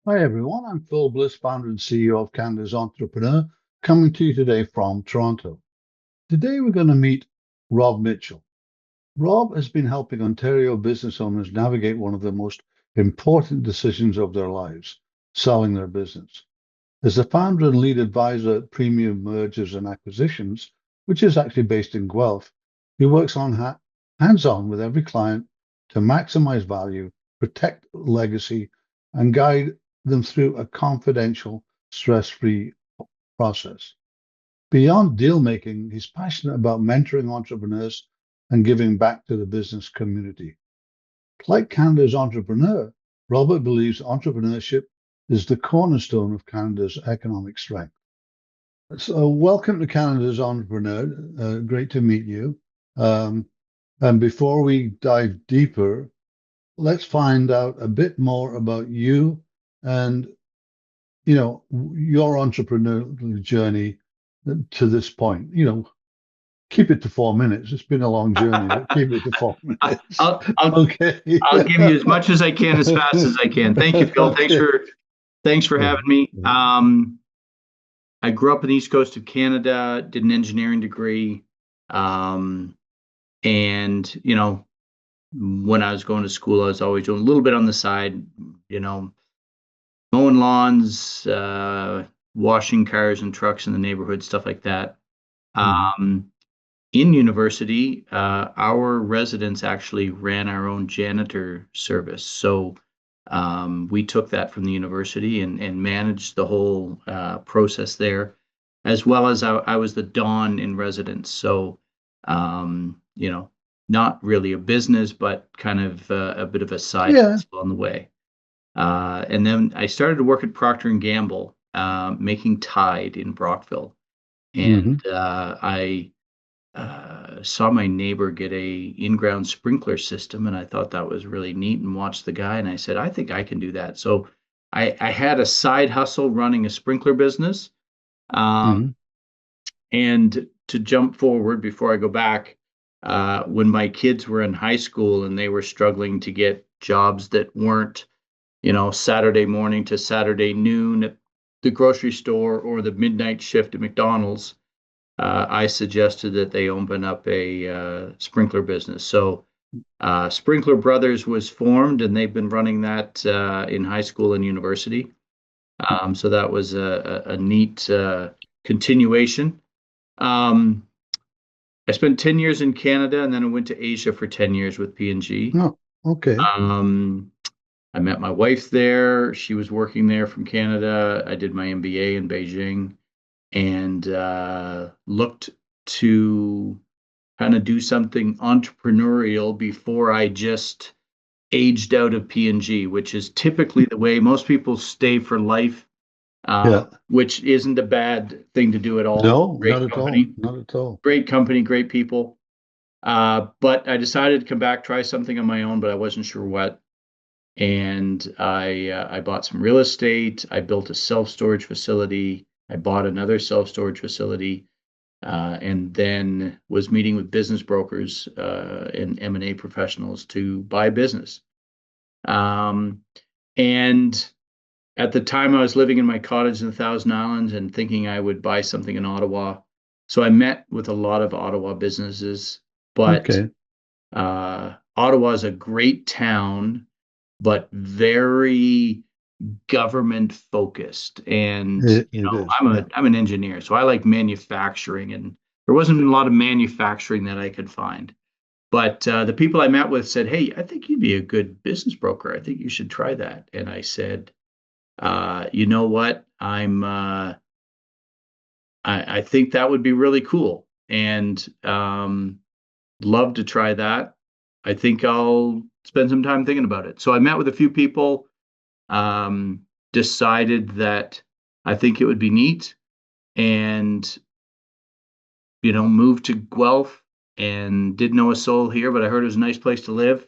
Hi everyone, I'm Phil Bliss, founder and CEO of Canada's Entrepreneur, coming to you today from Toronto. Today we're going to meet Rob Mitchell. Rob has been helping Ontario business owners navigate one of the most important decisions of their lives, selling their business. As the founder and lead advisor at Premium Mergers and Acquisitions, which is actually based in Guelph, he works hands-on with every client to maximize value, protect legacy, and guide them through a confidential, stress-free process. Beyond deal making, he's passionate about mentoring entrepreneurs and giving back to the business community. Like Canada's entrepreneur, Robert believes entrepreneurship is the cornerstone of Canada's economic strength. So, welcome to Canada's Entrepreneur. Great to meet you. Um, and before we dive deeper, let's find out a bit more about you and your entrepreneurial journey to this point. Keep it to 4 minutes. It's been a long journey, but keep it to four I- minutes. I'll I'll Okay. I'll give you as much as I can as fast as I can. Thank you, Phil. Okay. Thanks for Yeah. having me. Yeah. I grew up in the East Coast of Canada, did an engineering degree, um, and when I was going to school, I was always doing a little bit on the side, you know, mowing lawns, washing cars and trucks in the neighborhood, stuff like that. Mhm. Um, in university, our residents actually ran our own janitor service. So we took that from the university and managed the whole process there, as well as I was the Don in residence. So, not really a business, but kind of a bit of a side Yeah. hustle on the way. And then I started to work at Procter and Gamble, making Tide in Brockville. And Hmm. I saw my neighbor get a in-ground sprinkler system, and I thought that was really neat. And watched the guy, and I said, I think I can do that. So I had a side hustle running a sprinkler business. Um, Hmm. and to jump forward before I go back, when my kids were in high school and they were struggling to get jobs that weren't, Saturday morning to Saturday noon at the grocery store or the midnight shift at McDonald's, I suggested that they open up a sprinkler business. So Sprinkler Brothers was formed, and they've been running that in high school and university. So that was a neat continuation. Um, I spent 10 years in Canada, and then I went to Asia for 10 years with P&G. Oh, okay. Um, I met my wife there. She was working there from Canada. I did my MBA in Beijing and looked to kind of do something entrepreneurial before I just aged out of P&G, which is typically the way most people stay for life, Yeah. which isn't a bad thing to do at all. No, Great not at all. company, Not at all. great company, great people. But I decided to come back, try something on my own, but I wasn't sure what. And I bought some real estate. I built a self storage facility. I bought another self storage facility, and then was meeting with business brokers and M&A professionals to buy business. Um, and at the time, I was living in my cottage in the Thousand Islands and thinking I would buy something in Ottawa. So I met with a lot of Ottawa businesses, but Okay. Ottawa is a great town, but very government focused. And It is. I'm Yeah. I'm an engineer, so I like manufacturing, and there wasn't a lot of manufacturing that I could find. But the people I met with said, "Hey, I think you'd be a good business broker. I think you should try that." And I said, "You know what? I think that would be really cool, and love to try that. I think I'll spend some time thinking about it." So I met with a few people, um, decided that I think it would be neat, and moved to Guelph and didn't know a soul here, but I heard it was a nice place to live.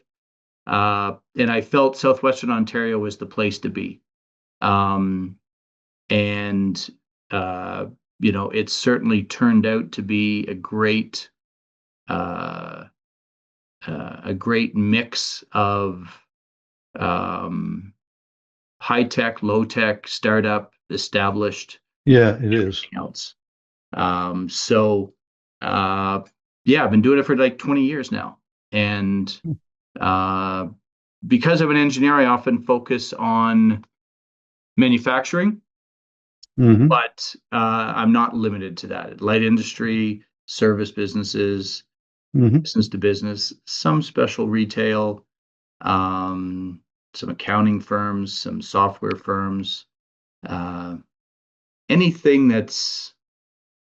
And I felt Southwestern Ontario was the place to be. Um, and uh, it certainly turned out to be uh, a great mix of um, high tech, low tech, startup, established, Yeah, it is. everything else. So, yeah, I've been doing it for like 20 years now. And because I'm an engineer, I often focus on manufacturing, Hmm. but I'm not limited to that. Light industry, service businesses, Hmm. business to business, some special retail, some accounting firms, some software firms, uh, anything that's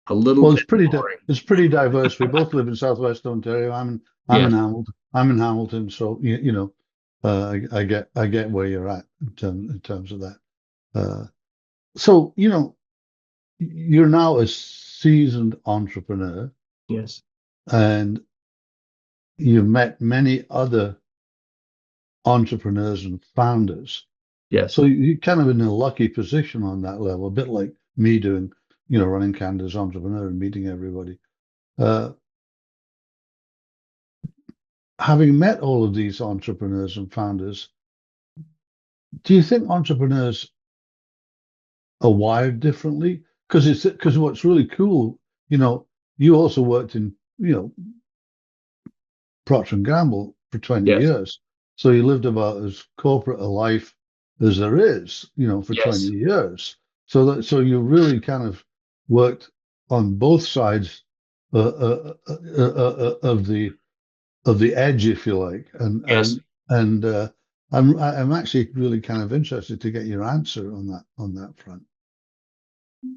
a little Well, bit boring. it's pretty diverse. We both live in Southwest Ontario. I'm in Yes, Hamilton. I'm in Hamilton, so you know, I get where you're at in terms of that. So you know, you're now a seasoned entrepreneur, yes, and you've met many other entrepreneurs and founders. yes. So you're kind of in a lucky position on that level, a bit like me doing, you know, running Canada's Entrepreneur and meeting everybody. Uh, Having met all of these entrepreneurs and founders, do you think entrepreneurs are wired differently? Because what's really cool, you know, you also worked in, you know, Procter and Gamble for 20 Yes, years. So you lived about as corporate a life as there is, you know, for 20 yes, years. So you really kind of worked on both sides of the edge, if you like. yes. And I'm actually really kind of interested to get your answer on that front.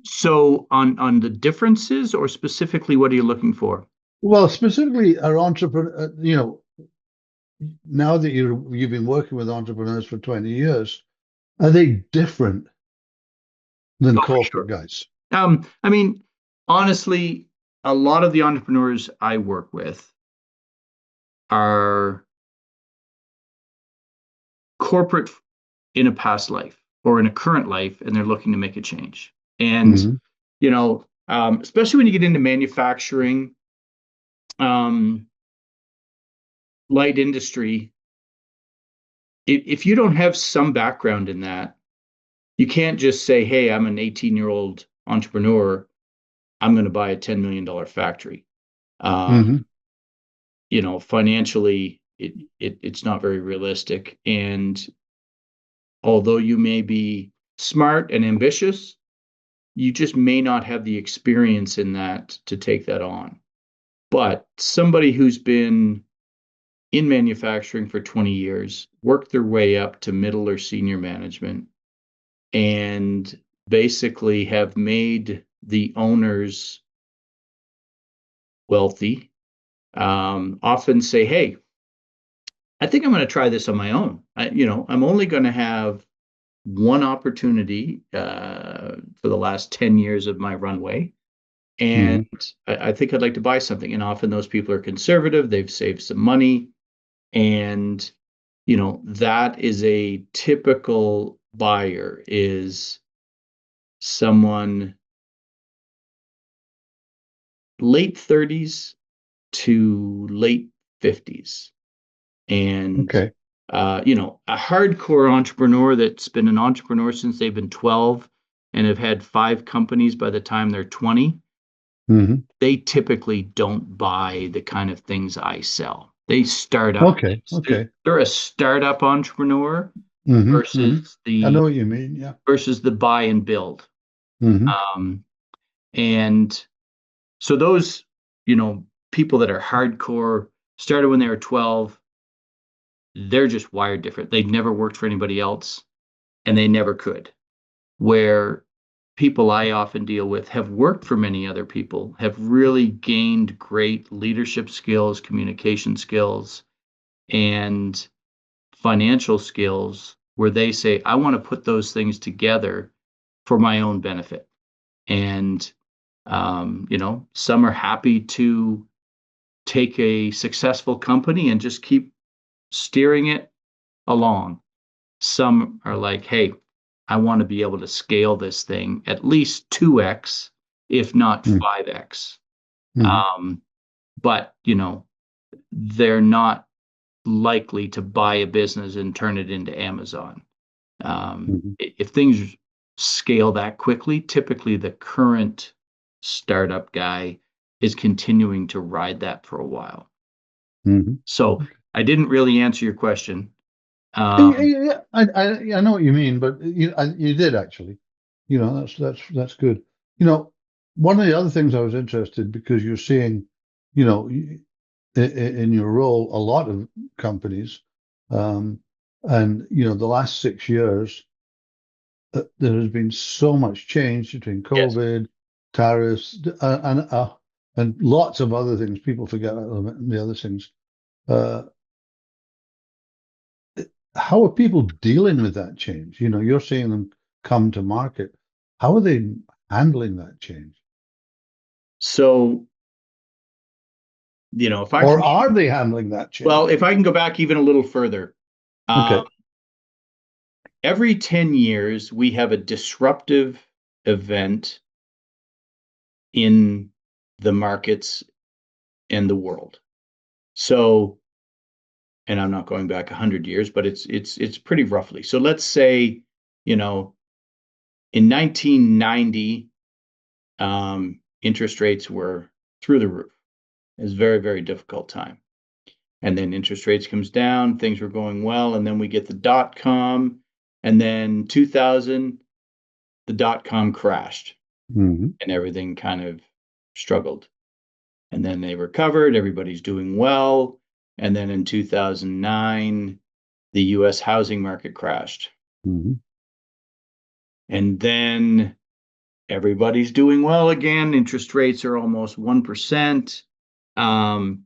So on the differences, or specifically, what are you looking for? Well, specifically, our entrepreneur, you know, now that you've been working with entrepreneurs for 20 years, are they different than Oh, for corporate sure. guys? I mean, honestly, a lot of the entrepreneurs I work with are corporate in a past life or in a current life, and they're looking to make a change. And, Hmm. especially when you get into manufacturing, um, light industry, if you don't have some background in that, you can't just say, hey, I'm an 18-year-old entrepreneur. I'm going to buy a $10 million factory. Hmm. Financially, it's not very realistic. And although you may be smart and ambitious, you just may not have the experience in that to take that on. But somebody who's been in manufacturing for 20 years, worked their way up to middle or senior management, and basically have made the owners wealthy, often say, hey, I think I'm going to try this on my own. I'm only going to have one opportunity for the last 10 years of my runway. And Hmm. I think I'd like to buy something. And often those people are conservative, they've saved some money. And, that is a typical buyer, is someone late 30s to late 50s. And, Okay. a hardcore entrepreneur that's been an entrepreneur since they've been 12 and have had 5 companies by the time they're 20, Hmm. they typically don't buy the kind of things I sell. They start up Okay. things. Okay. They're a startup entrepreneur Hmm. Hmm. versus I know the what you mean. Yeah. buy and build. Hmm. Um, and so those, people that are hardcore, started when they were 12, they're just wired different. They've never worked for anybody else, and they never could. Where people I often deal with have worked for many other people, have really gained great leadership skills, communication skills, and financial skills, where they say, I want to put those things together for my own benefit. And, some are happy to take a successful company and just keep steering it along. Some are like, hey, I want to be able to scale this thing at least 2x, if not 5x. Hmm. But, they're not likely to buy a business and turn it into Amazon. Mhm. If things scale that quickly, typically the current startup guy is continuing to ride that for a while. Mhm. So I didn't really answer your question. Yeah, Um, yeah, yeah. I know what you mean, but you did actually. That's good. One of the other things I was interested because you're seeing, in your role, a lot of companies, um, and the last 6 years, there has been so much change between yes. COVID, tariffs, and lots of other things. People forget the other things. Uh, how are people dealing with that change? You're seeing them come to market. How are they handling that change? So, if I Or can, are they handling that well, change? if I can go back even a little further, um, Okay. every 10 years, we have a disruptive event in the markets and the world. So, and I'm not going back 100 years, but it's pretty roughly. So let's say, you know, in 1990, interest rates were through the roof. It was a very, very difficult time. And then interest rates comes down, things were going well, and then we get the dot com, and then 2000, the dot com crashed, Hmm. and everything kind of struggled. And then they recovered, everybody's doing well, and then in 2009, the US housing market crashed. Hmm. And then everybody's doing well again. Interest rates are almost 1%. Um,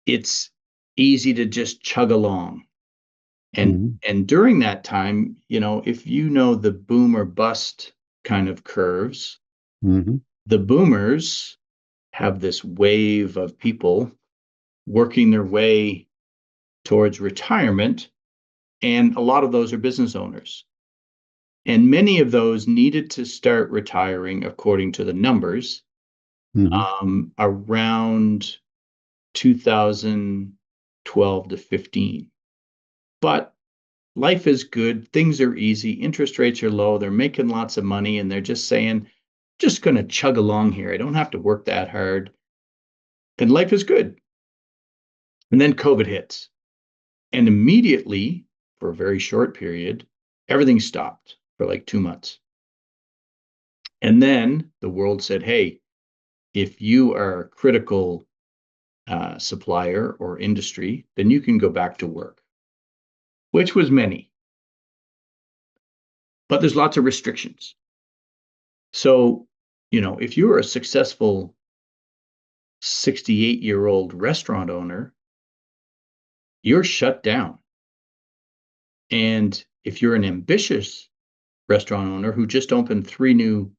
it's easy to just chug along. And Hmm. and during that time, if you know the boom or bust kind of curves, Hmm. the boomers have this wave of people working their way towards retirement, and a lot of those are business owners. And many of those needed to start retiring, according to the numbers, Hmm. around 2012 to 15. But life is good, things are easy, interest rates are low, they're making lots of money, and they're just saying, just going to chug along here. I don't have to work that hard. And life is good. And then COVID hits. And immediately, for a very short period, everything stopped for like 2 months. And then the world said, hey, if you are a critical supplier or industry, then you can go back to work, which was many, but there's lots of restrictions. So, if you're a successful 68-year-old restaurant owner, you're shut down. And if you're an ambitious restaurant owner who just opened three new,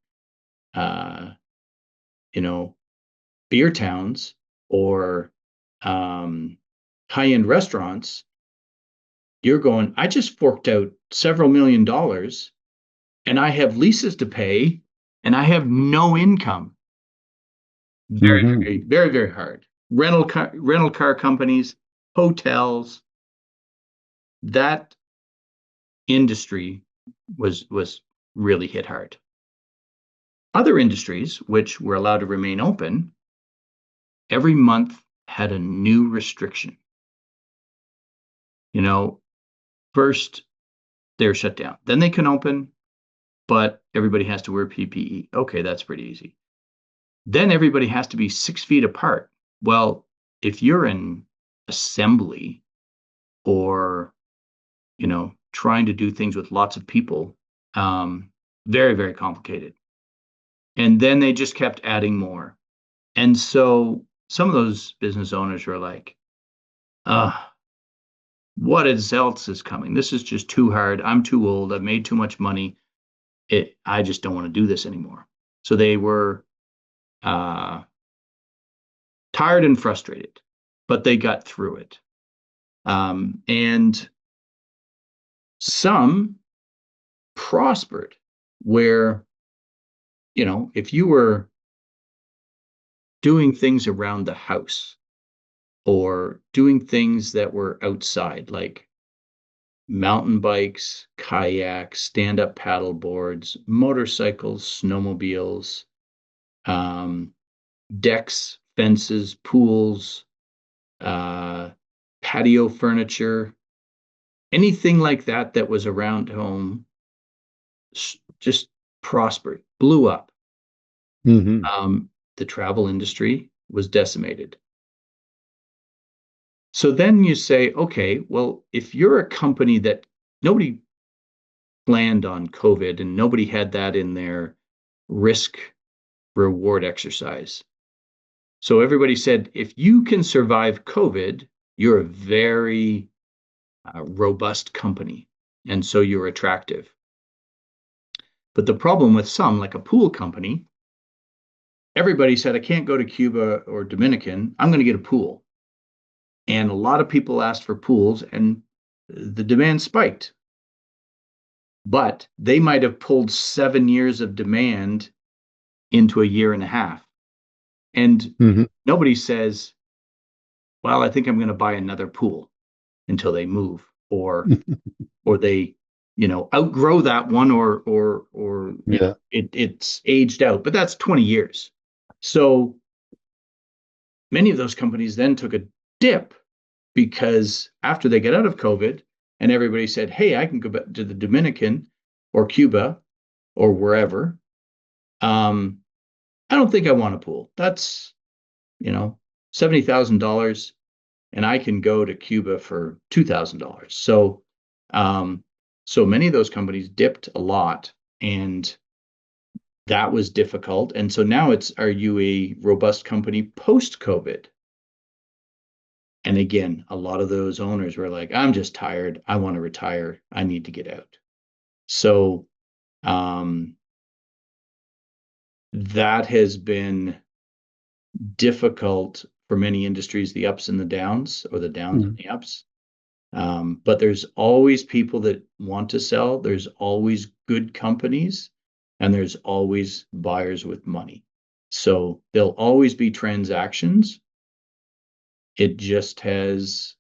uh, you know, beer towns or high-end restaurants, you're going, I just forked out several $1 million and I have leases to pay and I have no income. Very, Hmm. very, very, very hard. Rental car companies, hotels, that industry was really hit hard. Other industries, which were allowed to remain open, every month had a new restriction. You know, first they're shut down, then they can open, but everybody has to wear PPE. Okay, that's pretty easy. Then everybody has to be 6 feet apart. Well, if you're in assembly or trying to do things with lots of people, very, very complicated. And then they just kept adding more. And so some of those business owners are like, uh, what else is coming? This is just too hard. I'm too old. I've made too much money. I just don't want to do this anymore. So they were uh, tired and frustrated, but they got through it. And some prospered where, if you were doing things around the house or doing things that were outside, like mountain bikes, kayaks, stand-up paddle boards, motorcycles, snowmobiles, decks, fences, pools, patio furniture, anything like that that was around home just prospered, blew up. The travel industry was decimated. So then you say, okay, well, if you're a company that nobody planned on COVID and nobody had that in their risk reward exercise. So everybody said, if you can survive COVID, you're a very robust company. And so you're attractive. But the problem with some, like a pool company, everybody said, I can't go to Cuba or Dominican. I'm going to get a pool. And a lot of people asked for pools and the demand spiked. But they might have pulled 7 years of demand into a year and a half. And nobody says, well, I think I'm going to buy another pool until they move or they, outgrow that one or it's aged out, but that's 20 years. So many of those companies then took a dip because after they get out of COVID and everybody said, hey, I can go back to the Dominican or Cuba or wherever. I don't think I want a pool. That's, $70,000 and I can go to Cuba for $2,000. So many of those companies dipped a lot and that was difficult. And so now are you a robust company post-COVID? And again, a lot of those owners were like, I'm just tired. I want to retire. I need to get out. So that has been difficult for many industries, the ups and the downs, or the downs and the ups. But there's always people that want to sell. There's always good companies, and there's always buyers with money. So there'll always be transactions. It just has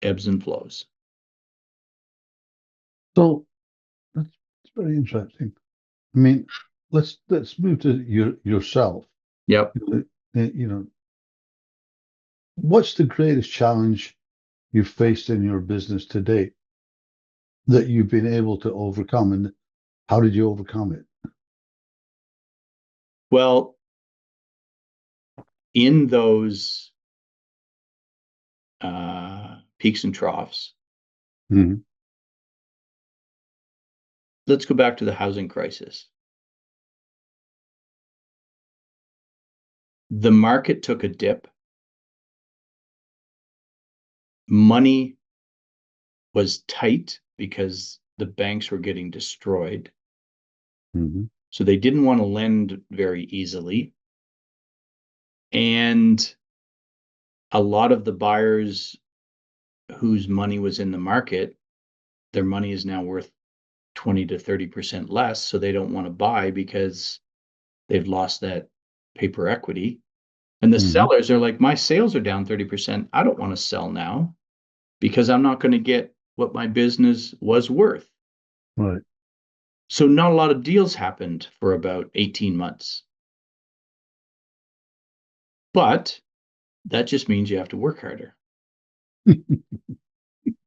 ebbs and flows. So that's very interesting. I mean, let's move to yourself. Yep. What's the greatest challenge you've faced in your business to date that you've been able to overcome, and how did you overcome it? Well, in those peaks and troughs, let's go back to the housing crisis. The market took a dip. Money was tight because the banks were getting destroyed. So they didn't want to lend very easily. And a lot of the buyers whose money was in the market, their money is now worth 20 to 30% less. So they don't want to buy because they've lost that paper equity. And the sellers are like, my sales are down 30%. I don't want to sell now because I'm not going to get what my business was worth. Right. So not a lot of deals happened for about 18 months. But that just means you have to work harder.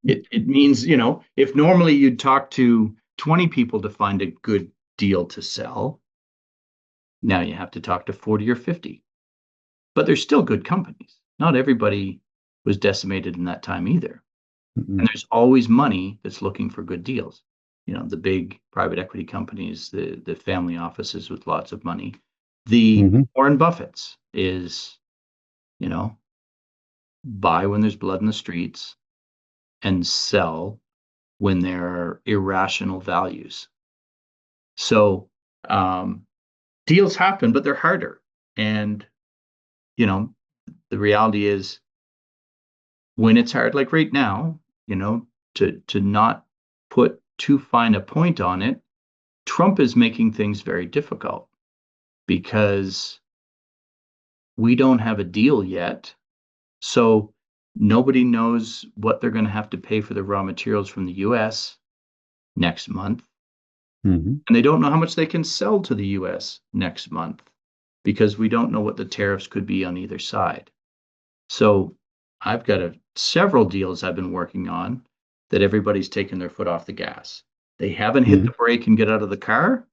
It means, if normally you'd talk to 20 people to find a good deal to sell, now you have to talk to 40 or 50. But they're still good companies. Not everybody was decimated in that time either. And there's always money that's looking for good deals. The big private equity companies, the family offices with lots of money. The Warren Buffett's is, buy when there's blood in the streets and sell when there are irrational values. So deals happen, but they're harder. And, the reality is when it's hard, like right now, to not put too fine a point on it, Trump is making things very difficult because we don't have a deal yet. So Nobody knows what they're going to have to pay for the raw materials from the US next month. Mm-hmm. And they don't know how much they can sell to the US next month because we don't know what the tariffs could be on either side. So I've got several deals I've been working on that everybody's taken their foot off the gas. They haven't hit Mm-hmm. the brake and get out of the car,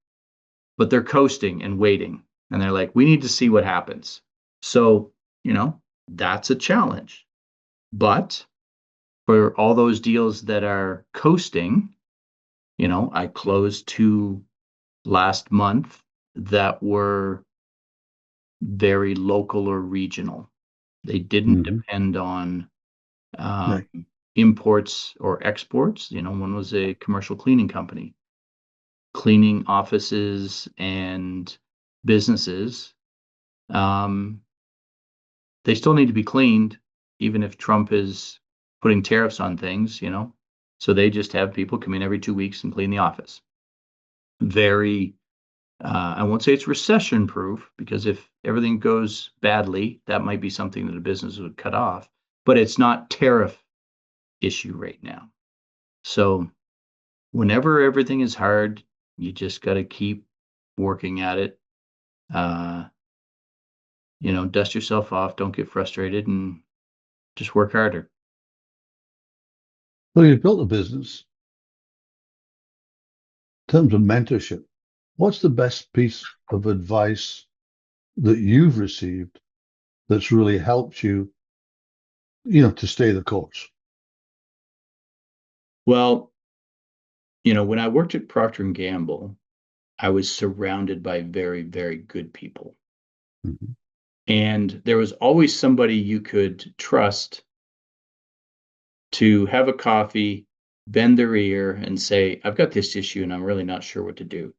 but they're coasting and waiting. And they're like, we need to see what happens. So, that's a challenge. But for all those deals that are coasting, I closed 2 last month that were very local or regional. They didn't Mm-hmm. depend on Right. imports or exports. One was a commercial cleaning company, cleaning offices and businesses. Um, they still need to be cleaned, even if Trump is putting tariffs on things. So they just have people come in every 2 weeks and clean the office. Very, I won't say it's recession proof, because if everything goes badly, that might be something that a business would cut off, but it's not tariff issue right now. So whenever everything is hard, you just got to keep working at it. Dust yourself off, don't get frustrated, and just work harder. Well, you've built a business. In terms of mentorship, what's the best piece of advice that you've received that's really helped you, to stay the course? Well, when I worked at Procter Gamble, I was surrounded by very, very good people. Mm-hmm. And there was always somebody you could trust to have a coffee, bend their ear, and say, I've got this issue and I'm really not sure what to do.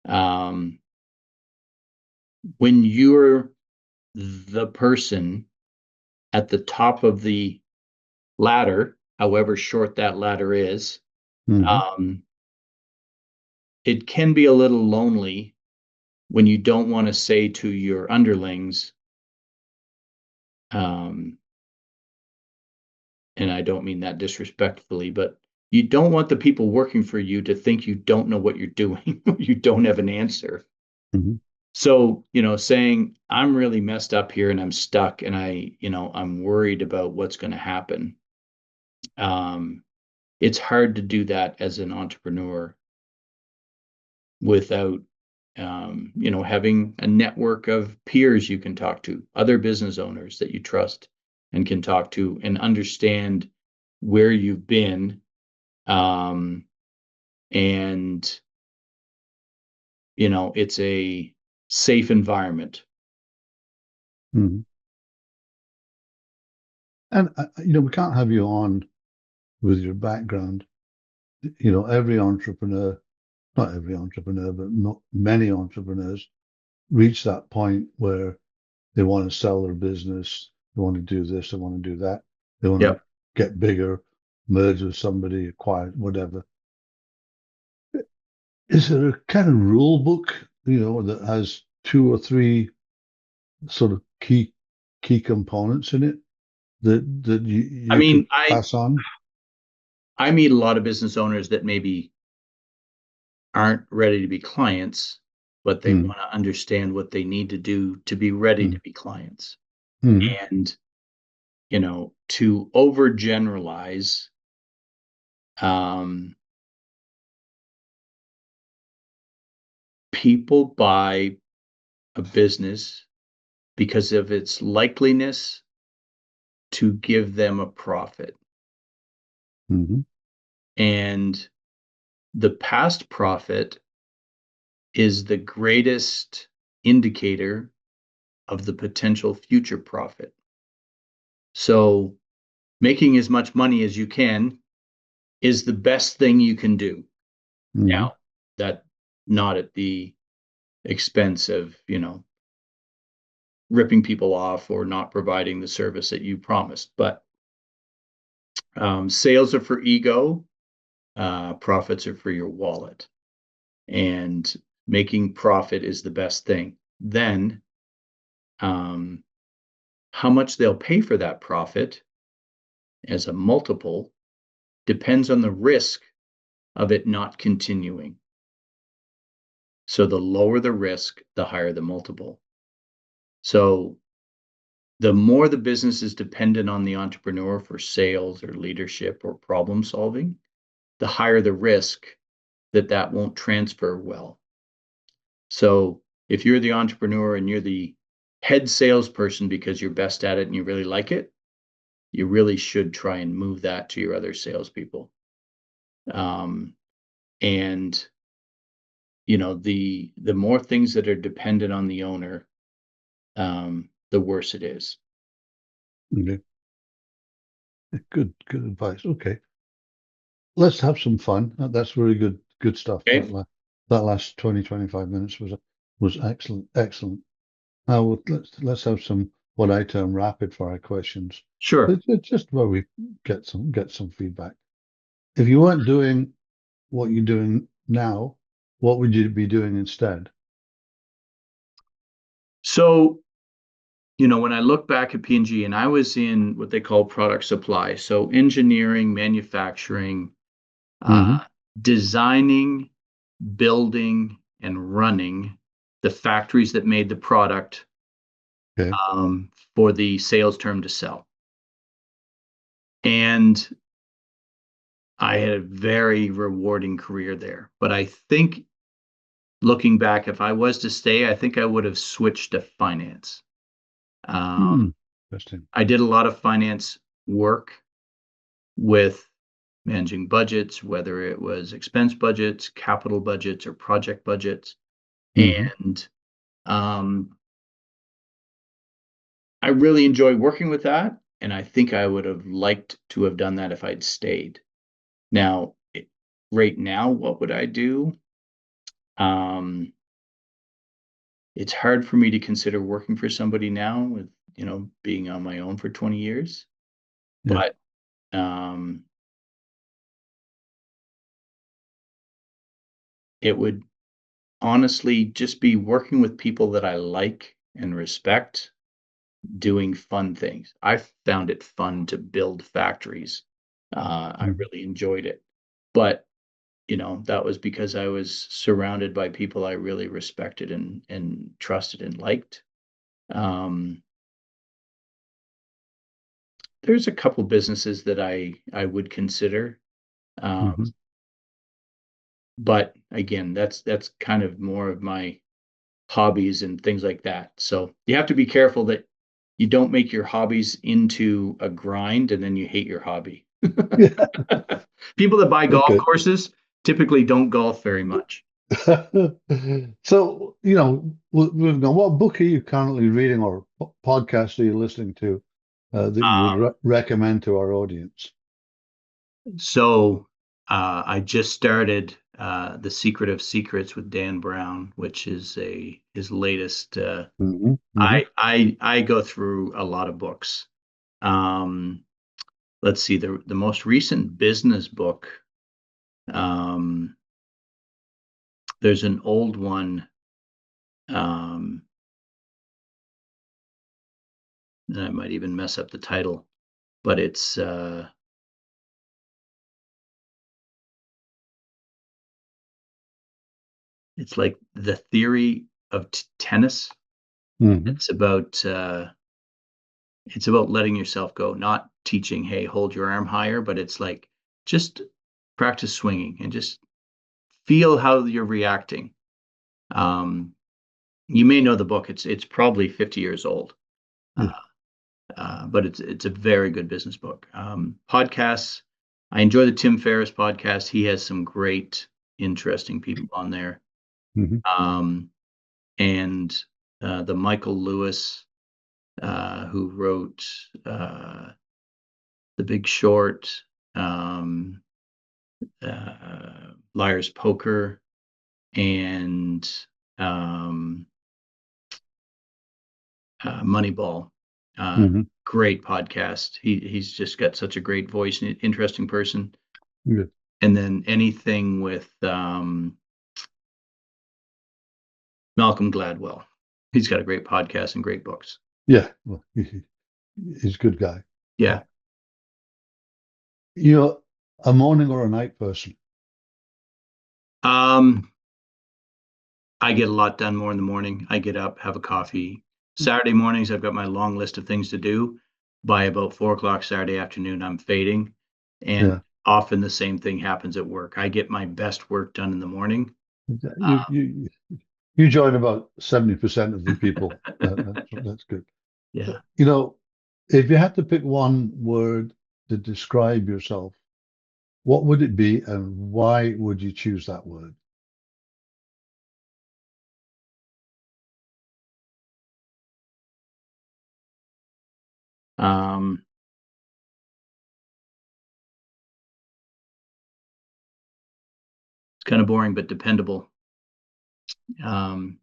Um, when you're the person at the top of the ladder, however short that ladder is, Mm-hmm. um, it can be a little lonely when you don't want to say to your underlings, um, and I don't mean that disrespectfully, but you don't want the people working for you to think you don't know what you're doing, or you don't have an answer. Mm-hmm. So, saying I'm really messed up here and I'm stuck and I'm worried about what's going to happen. It's hard to do that as an entrepreneur without, having a network of peers you can talk to, other business owners that you trust and can talk to and understand where you've been. And it's a safe environment. Mm-hmm. And we can't have you on with your background. Every entrepreneur, not every entrepreneur, but not many entrepreneurs reach that point where they want to sell their business, they want to do this, they want to do that, they want to Yep. get bigger, merge with somebody, acquire whatever. Is there a kind of rule book, that has 2 or 3 sort of key components in it that I you could mean, I pass on? I meet a lot of business owners that maybe aren't ready to be clients, but they Mm, want to understand what they need to do to be ready mm, to be clients. mm, And, to overgeneralize, um, people buy a business because of its likeliness to give them a profit. mm, And the past profit is the greatest indicator of the potential future profit. So making as much money as you can is the best thing you can do. mm, Now, that not at the expense of, ripping people off or not providing the service that you promised. But sales are for ego, profits are for your wallet. And making profit is the best thing. Then, um, How much they'll pay for that profit as a multiple depends on the risk of it not continuing. So the lower the risk, the higher the multiple. So the more the business is dependent on the entrepreneur for sales or leadership or problem solving, the higher the risk that that won't transfer well. So if you're the entrepreneur and you're the head salesperson because you're best at it and you really like it, you really should try and move that to your other salespeople. And the more things that are dependent on the owner, the worse it is. Okay. Good advice. Okay. Let's have some fun. That's really good stuff. Okay. That last 20, 25 minutes was excellent. Now let's have some what I term rapid fire questions. Sure. It's just where we get some feedback. If you weren't doing what you're doing now, what would you be doing instead? So, when I look back at P&G, and I was in what they call product supply, so engineering, manufacturing, Hmm. designing, building, and running the factories that made the product Okay. for the sales term to sell. And I had a very rewarding career there. But I think looking back, if I was to stay, I think I would have switched to finance. Hmm. Interesting. I did a lot of finance work with managing budgets, whether it was expense budgets, capital budgets, or project budgets. Hmm. And I really enjoyed working with that. And I think I would have liked to have done that if I'd stayed. Now, right now, what would I do? Um, it's hard for me to consider working for somebody now with, being on my own for 20 years. Yeah. But um, it would honestly just be working with people that I like and respect, doing fun things. I found it fun to build factories. I Mhm. really enjoyed it. But, that was because I was surrounded by people I really respected and trusted and liked. Um, there's a couple businesses that I would consider. Um, Mhm. but again, that's kind of more of my hobbies and things like that. So you have to be careful that you don't make your hobbies into a grind and then you hate your hobby. Yeah. People that buy golf Okay. courses typically don't golf very much. So, we've gone. What book are you currently reading or podcast are you listening to that you would Um, recommend to our audience? so I just started The Secret of Secrets with Dan Brown, which is his latest. Hmm. Hmm. I go through a lot of books. Um, let's see, the most recent business book. Um, there's an old one. Um, and I might even mess up the title, but it's like the theory of tennis. Hmm. It's about letting yourself go, not teaching, hey, hold your arm higher, but it's like just practice swinging and just feel how you're reacting. Um, you may know the book. It's probably 50 years old, Yeah. uh, but it's a very good business book. Podcasts. I enjoy the Tim Ferriss podcast. He has some great, interesting people on there. Hmm. Um, and the Michael Lewis, who wrote The Big Short, um, Liar's Poker, and um, Moneyball. Hmm. Great podcast. He's just got such a great voice and interesting person. Good. And then anything with Malcolm Gladwell. He's got a great podcast and great books. Yeah. Well, He's a good guy. Yeah. You're a morning or a night person? Um, I get a lot done more in the morning. I get up, have a coffee. Saturday mornings, I've got my long list of things to do. By about 4 o'clock Saturday afternoon, I'm fading. And Yeah. often the same thing happens at work. I get my best work done in the morning. You you you join about 70% of the people. That's good. Yeah. You know, if you had to pick one word to describe yourself, what would it be, and why would you choose that word? Um, it's kind of boring, but dependable. Um,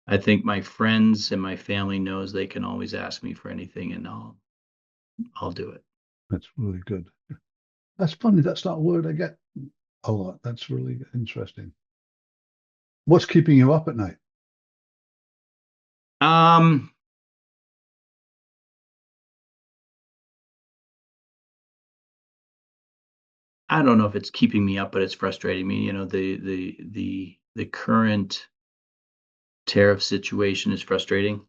I think my friends and my family knows they can always ask me for anything and I'll do it. That's really good. That's funny. That's not a word I get a lot. That's really interesting. What's keeping you up at night? Um, I don't know if it's keeping me up, but it's frustrating me. You know, the current tariff situation is frustrating.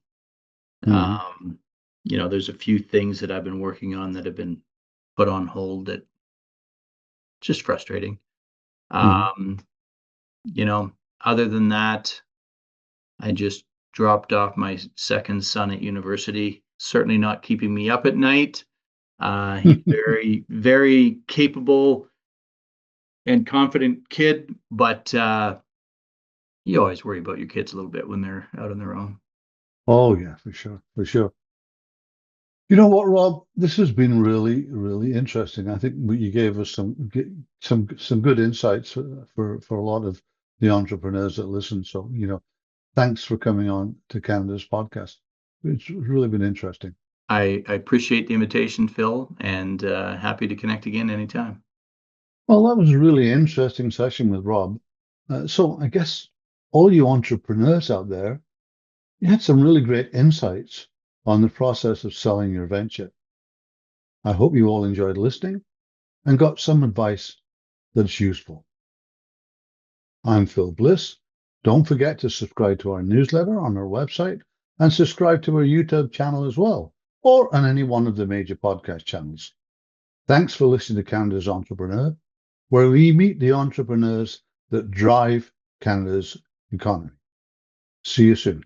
Hmm. Um, you know, there's a few things that I've been working on that have been put on hold that just frustrating. Hmm. Um, you know, other than that, I just dropped off my second son at university. Certainly not keeping me up at night. He's very, very capable and confident kid, but you always worry about your kids a little bit when they're out on their own. Oh yeah, for sure, for sure. You know what, Rob? This has been really, really interesting. I think you gave us some good insights for a lot of the entrepreneurs that listen. So, thanks for coming on to Canada's podcast. It's really been interesting. I appreciate the invitation, Phil, and happy to connect again anytime. Well, that was a really interesting session with Rob. So I guess all you entrepreneurs out there, you had some really great insights on the process of selling your venture. I hope you all enjoyed listening and got some advice that's useful. I'm Phil Bliss. Don't forget to subscribe to our newsletter on our website and subscribe to our YouTube channel as well, or on any one of the major podcast channels. Thanks for listening to Canada's Entrepreneur, where we meet the entrepreneurs that drive Canada's economy. See you soon.